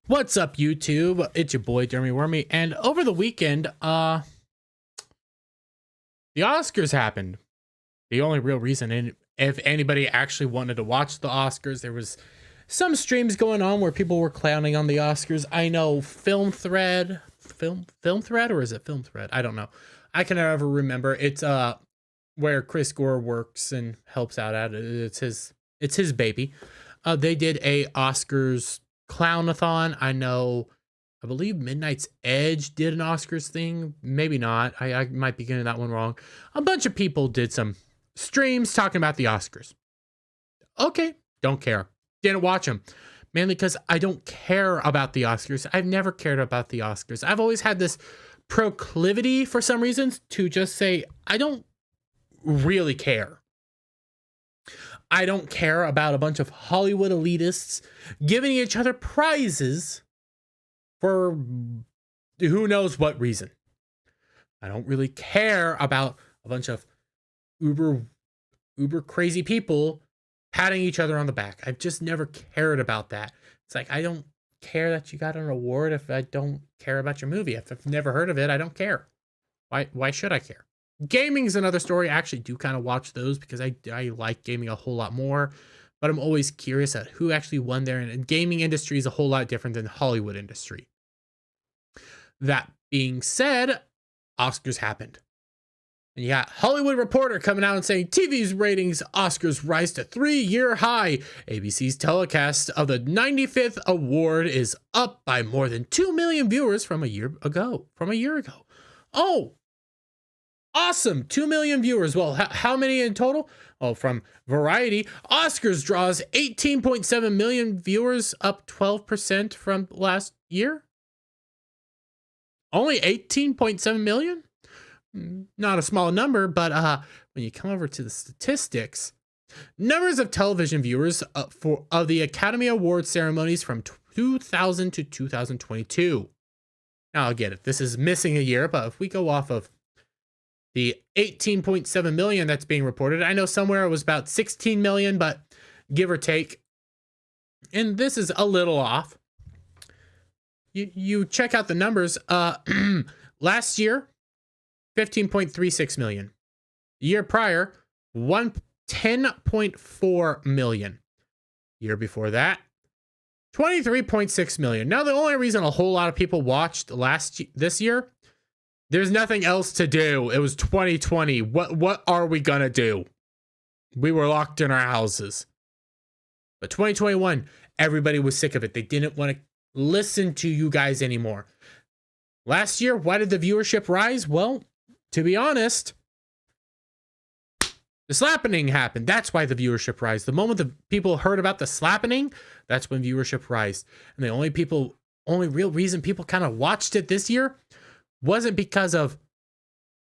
What's up, YouTube? It's your boy Jeremy Wormy, and over the weekend, the Oscars happened. The only real reason, and if anybody actually wanted to watch the Oscars, there was some streams going on where people were clowning on the Oscars. I know Film Thread, or is it Film Thread? I don't know. I can never remember. It's where Chris Gore works and helps out at it. It's his baby. They did a Oscars clownathon. I believe Midnight's Edge did an Oscars thing. Maybe not. I might be getting that one wrong. A bunch of people did some streams talking about the Oscars. Okay, don't care. Didn't watch them. Mainly because I don't care about the Oscars. I've never cared about the Oscars. I've always had this proclivity for some reasons to just say, I don't really care. I don't care about a bunch of Hollywood elitists giving each other prizes for who knows what reason. I don't really care about a bunch of uber crazy people patting each other on the back. I've just never cared about that. It's like, I don't care that you got an award if I don't care about your movie. If I've never heard of it, I don't care. Why should I care? Gaming is another story. I actually do kind of watch those because I like gaming a whole lot more, but I'm always curious at who actually won there. And gaming industry is a whole lot different than the Hollywood industry. That being said, Oscars happened. And you got Hollywood Reporter coming out and saying TV's ratings Oscars rise to 3-year high. ABC's telecast of the 95th award is up by more than 2 million viewers from a year ago. Oh, awesome. 2 million viewers. Well, how many in total? Oh, from Variety, Oscars draws 18.7 million viewers, up 12% from last year. Only 18.7 million? Not a small number, but when you come over to the statistics, numbers of television viewers of the Academy Awards ceremonies from 2000 to 2022. Now, I get it. This is missing a year, but if we go off of the 18.7 million that's being reported, I know somewhere it was about 16 million, but give or take. And this is a little off. You check out the numbers. Last year, 15.36 million. The year prior, 10.4 million. Year before that, 23.6 million. Now, the only reason a whole lot of people watched this year, there's nothing else to do. It was 2020. What are we gonna do? We were locked in our houses. But 2021, everybody was sick of it. They didn't want to listen to you guys anymore. Last year, why did the viewership rise? Well, to be honest, the slappening happened. That's why the viewership rise. The moment the people heard about the slappening, that's when viewership rise. And the only real reason people kind of watched it this year wasn't because of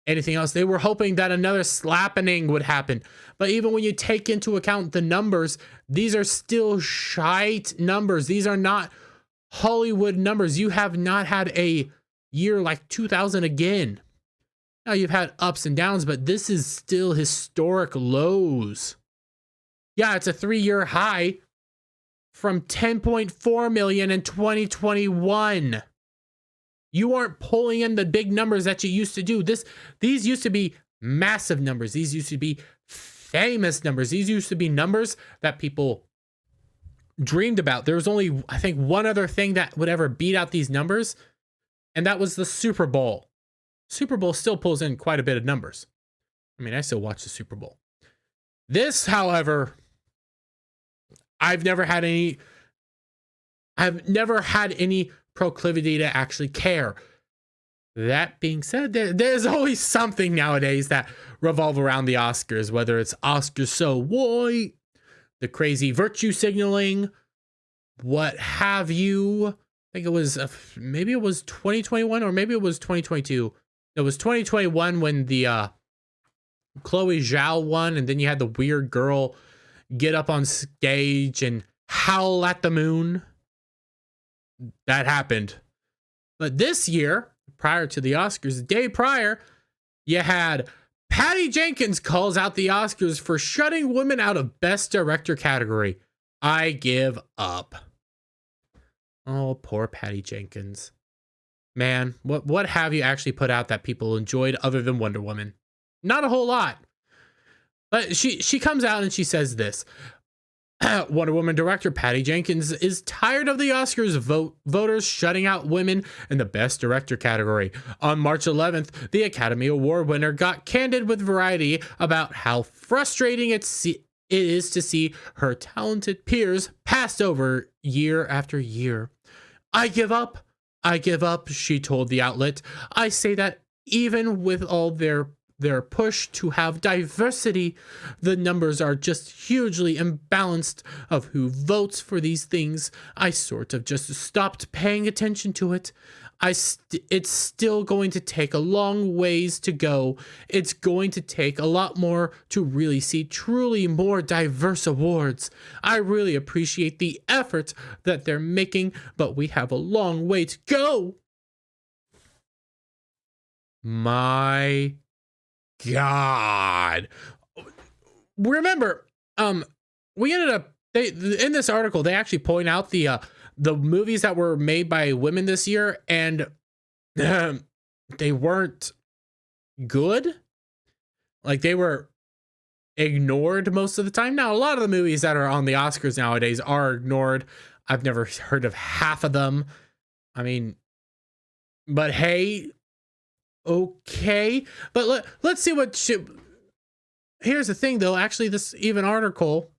anything else. They were hoping that another slappening would happen. But even when you take into account the numbers, these are still shite numbers. These are not Hollywood numbers. You have not had a year like 2000 again. Now, you've had ups and downs, but this is still historic lows. Yeah, it's a 3-year high from 10.4 million in 2021. You aren't pulling in the big numbers that you used to do. These used to be massive numbers. These used to be famous numbers. These used to be numbers that people dreamed about. There was only, I think, one other thing that would ever beat out these numbers, and that was the Super Bowl. Super Bowl still pulls in quite a bit of numbers. I mean, I still watch the Super Bowl. This, however, I've never had any proclivity to actually care. That being said, there's always something nowadays that revolve around the Oscars, whether it's Oscars so white, the crazy virtue signaling, what have you. I think it was, maybe it was 2021 or maybe it was 2022. It was 2021 when the Chloe Zhao won, and then you had the weird girl get up on stage and howl at the moon. That happened. But this year, prior to the Oscars, the day prior, you had Patty Jenkins calls out the Oscars for shutting women out of Best Director category. I give up. Oh, poor Patty Jenkins. Man, what have you actually put out that people enjoyed other than Wonder Woman? Not a whole lot. But she comes out and she says this. Wonder Woman director Patty Jenkins is tired of the Oscars voters shutting out women in the Best Director category. On March 11th, the Academy Award winner got candid with Variety about how frustrating it is to see her talented peers passed over year after year. I give up, she told the outlet. I say that even with all their push to have diversity, the numbers are just hugely imbalanced of who votes for these things. I sort of just stopped paying attention to it. It's still going to take a long ways to go. It's going to take a lot more to really see truly more diverse awards. I really appreciate the effort that they're making, but we have a long way to go. My God. Remember, we ended up in this article, they actually point out the movies that were made by women this year, and they weren't good. Like, they were ignored most of the time. Now, a lot of the movies that are on the Oscars nowadays are ignored. I've never heard of half of them. I mean, but hey, okay. But let's see what here's the thing, though. Actually, this even article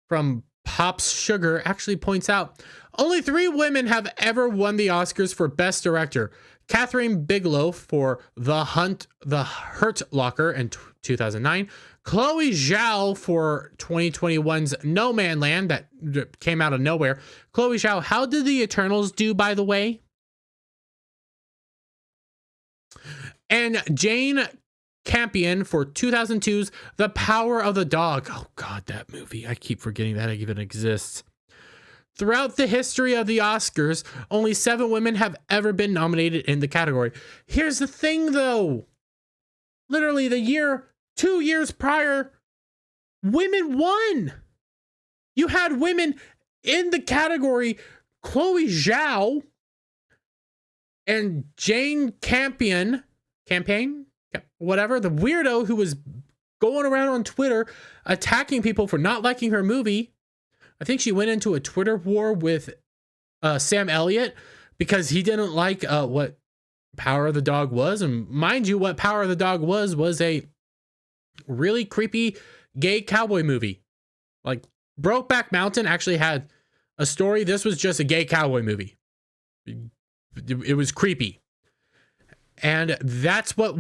from Pops Sugar actually points out only 3 women have ever won the Oscars for Best Director. Catherine Bigelow for The Hurt Locker in 2009. Chloe Zhao for 2021's No Man Land that came out of nowhere. Chloe Zhao, how did The Eternals do, by the way? And Jane Campion for 2002's The Power of the Dog. Oh God, that movie. I keep forgetting that it even exists. Throughout the history of the Oscars, only 7 women have ever been nominated in the category. Here's the thing, though. Literally 2 years prior, women won. You had women in the category. Chloe Zhao and Jane Campion, whatever, the weirdo who was going around on Twitter attacking people for not liking her movie. I think she went into a Twitter war with Sam Elliott because he didn't like what Power of the Dog was. And mind you, what Power of the Dog was a really creepy gay cowboy movie. Like, Brokeback Mountain actually had a story. This was just a gay cowboy movie. It was creepy. And that's what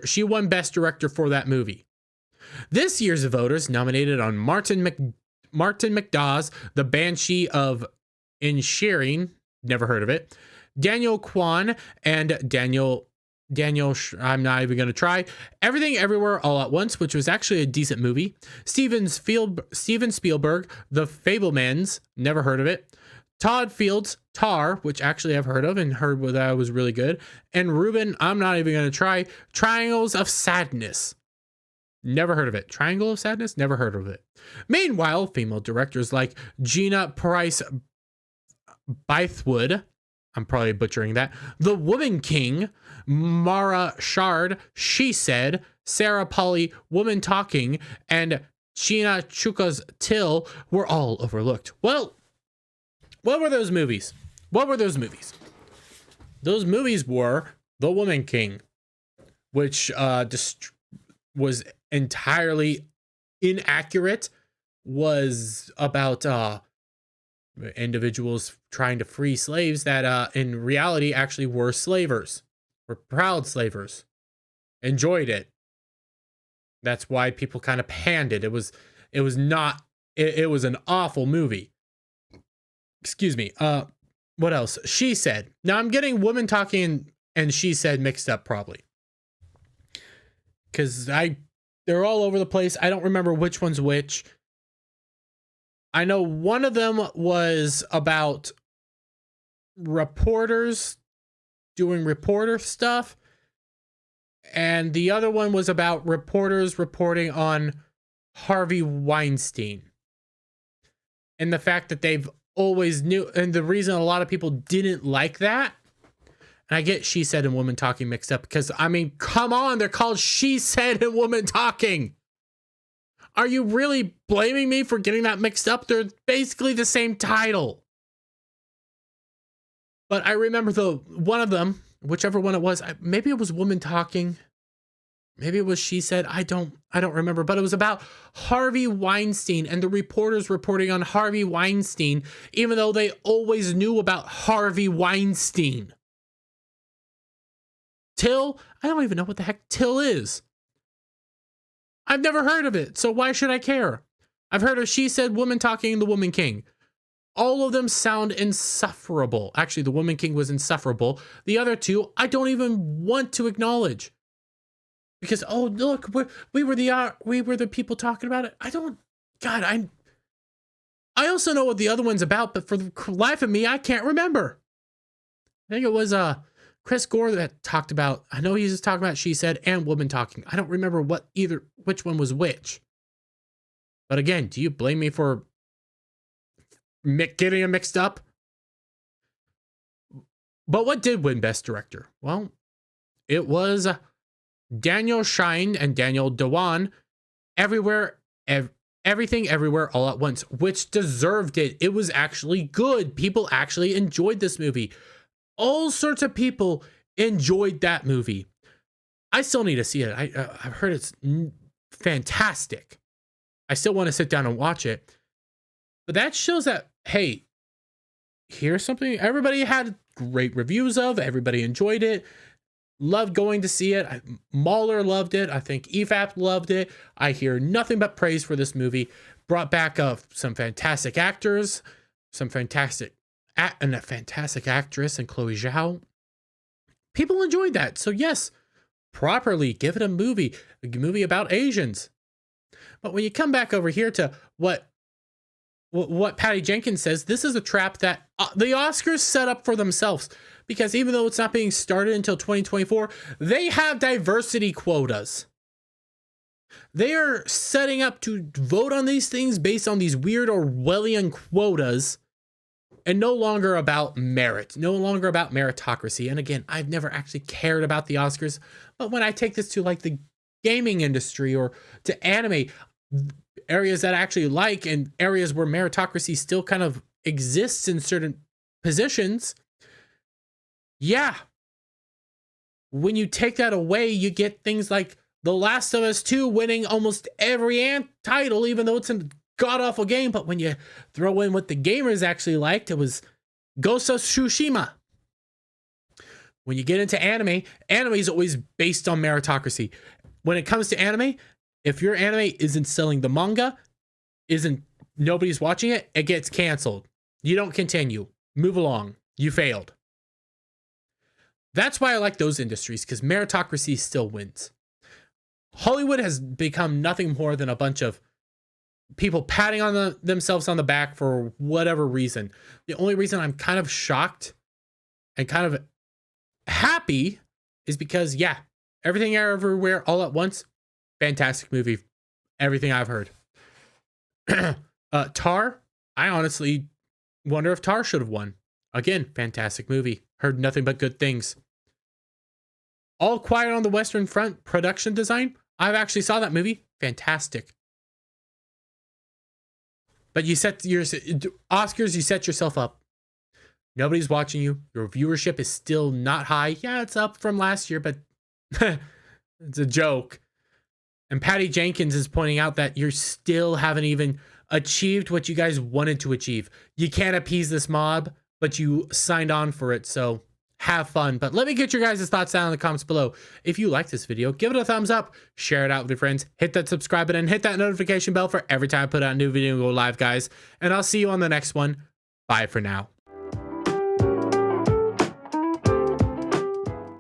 she won Best Director for that movie. This year's voters nominated on Martin McDaw's The Banshee of Inisherin, never heard of it, Daniel Kwan and Daniel, I'm not even going to try, Everything Everywhere All at Once, which was actually a decent movie, Steven Spielberg, The Fabelmans, never heard of it, Todd Field's Tar, which actually I've heard of and heard that was really good, and Ruben, I'm not even going to try, Triangles of Sadness. Never heard of it. Triangle of Sadness? Never heard of it. Meanwhile, female directors like Gina Price Bythewood, I'm probably butchering that, The Woman King, Mara Shard, She Said, Sarah Polly, Woman Talking, and China Chuka's Till were all overlooked. Well, what were those movies? Those movies were The Woman King, which was entirely inaccurate, was about individuals trying to free slaves that in reality actually were slavers, were proud slavers, enjoyed it. That's why people kind of panned it. It was an awful movie. Excuse me. What else? She Said. Now I'm getting Woman Talking and She Said mixed up probably, because they're all over the place. I don't remember which one's which. I know one of them was about reporters doing reporter stuff, and the other one was about reporters reporting on Harvey Weinstein and the fact that they've always knew, and the reason a lot of people didn't like that, and I get she said and woman talking mixed up because, I mean, come on, they're called she said and woman talking. Are you really blaming me for getting that mixed up? They're basically the same title. But I remember one of them, whichever one it was, maybe it was woman talking. Maybe it was she said. I don't remember, but it was about Harvey Weinstein and the reporters reporting on Harvey Weinstein, even though they always knew about Harvey Weinstein. Till, I don't even know what the heck Till is. I've never heard of it, so why should I care? I've heard of she said, woman talking, the woman king. All of them sound insufferable. Actually, the woman king was insufferable. The other two, I don't even want to acknowledge. Because, oh, look, we were the people talking about it. I also know what the other one's about, but for the life of me, I can't remember. I think it was Chris Gore that talked about, I know he was talking about she said and woman talking. I don't remember which one was which. But again, do you blame me for getting it mixed up? But what did win Best Director? Well, it was Daniel Shine and Daniel Dewan, Everything Everywhere All at Once, which deserved it. It was actually good. People actually enjoyed this movie. All sorts of people enjoyed that movie. I still need to see it. I've heard it's fantastic. I still want to sit down and watch it. But that shows that, hey, here's something everybody had great reviews of. Everybody enjoyed it. Loved going to see it. Mahler loved it. I think EFAP loved it. I hear nothing but praise for this movie. Brought back some fantastic actors, some fantastic and a fantastic actress in Chloe Zhao. People enjoyed that. So yes, properly give it a movie about Asians. But when you come back over here to what Patty Jenkins says, this is a trap that the Oscars set up for themselves. Because even though it's not being started until 2024, they have diversity quotas. They are setting up to vote on these things based on these weird Orwellian quotas and no longer about merit, no longer about meritocracy. And again, I've never actually cared about the Oscars, but when I take this to like the gaming industry or to anime, areas that I actually like and areas where meritocracy still kind of exists in certain positions, yeah. When you take that away, you get things like The Last of Us 2 winning almost every title, even though it's a god-awful game. But when you throw in what the gamers actually liked, it was Ghost of Tsushima. When you get into anime is always based on meritocracy. When it comes to anime, if your anime isn't selling the manga, nobody's watching it, it gets canceled. You don't continue. Move along. You failed. That's why I like those industries, because meritocracy still wins. Hollywood has become nothing more than a bunch of people patting on themselves on the back for whatever reason. The only reason I'm kind of shocked and kind of happy is because, yeah, Everything Everywhere All at Once, fantastic movie. Everything I've heard. Tar, I honestly wonder if Tar should have won. Again, fantastic movie. Heard nothing but good things. All Quiet on the Western Front, production design. I've actually saw that movie. Fantastic. But you set your Oscars, you set yourself up. Nobody's watching you. Your viewership is still not high. Yeah, it's up from last year, but it's a joke. And Patty Jenkins is pointing out that you still haven't even achieved what you guys wanted to achieve. You can't appease this mob, but you signed on for it, so have fun. But let me get your guys' thoughts down in the comments below. If you like this video, give it a thumbs up, share it out with your friends, hit that subscribe button, hit that notification bell for every time I put out a new video and go live, guys. And I'll see you on the next one. Bye for now.